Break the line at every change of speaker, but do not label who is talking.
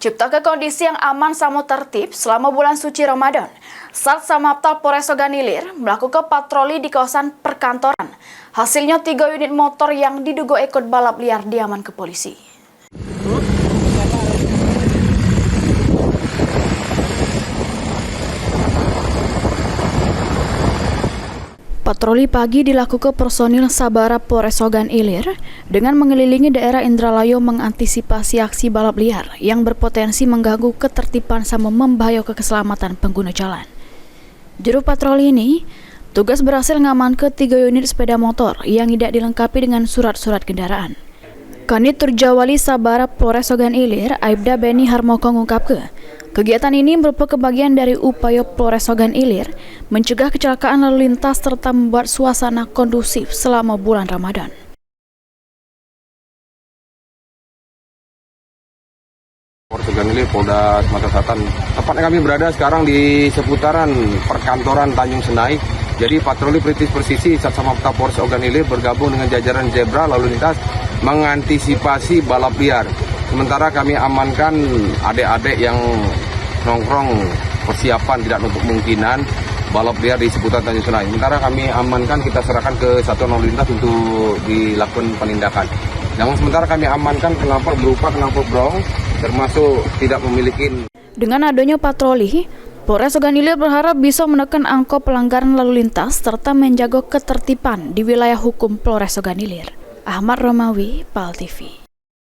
Ciptakan kondisi yang aman sama tertib selama bulan suci Ramadan. Sat Samapta Polres Ogan Ilir melakukan patroli di kawasan perkantoran. Hasilnya 3 unit motor yang diduga ikut balap liar diamankan ke polisi. Patroli pagi dilakukan personil Sabara Polres Ogan Ilir dengan mengelilingi daerah Indralayo mengantisipasi aksi balap liar yang berpotensi mengganggu ketertiban sama membahayakan keselamatan pengguna jalan. Juru patroli ini, tugas berhasil ngamankan 3 unit sepeda motor yang tidak dilengkapi dengan surat-surat kendaraan. Kanit Turjawali Sabara Polres Ogan Ilir, Aibda Beni Harmoko mengungkapkan, kegiatan ini merupakan bagian dari upaya Polres Ogan Ilir mencegah kecelakaan lalu lintas serta membuat suasana kondusif selama bulan Ramadan.
Polres Ogan Ilir, Polda Sumatera Selatan. Tepatnya kami berada sekarang di seputaran perkantoran Tanjung Senai. Jadi patroli Pritis Persisi Sat Samapta Polres Ogan Ilir bergabung dengan jajaran zebra lalu lintas mengantisipasi balap liar. Sementara kami amankan adik-adik yang nongkrong persiapan tidak untuk kemungkinan balap liar di seputar Tanjung Senai. Sementara kami amankan, kita serahkan ke satuan lalu lintas untuk dilakukan penindakan. Namun sementara kami amankan knalpot berupa knalpot brong termasuk tidak memiliki. Dengan adanya patroli, Polres Ogan Ilir berharap bisa menekan angka pelanggaran lalu lintas serta menjaga ketertiban di wilayah hukum Polres Ogan Ilir. Ahmad Romawi, PAL TV.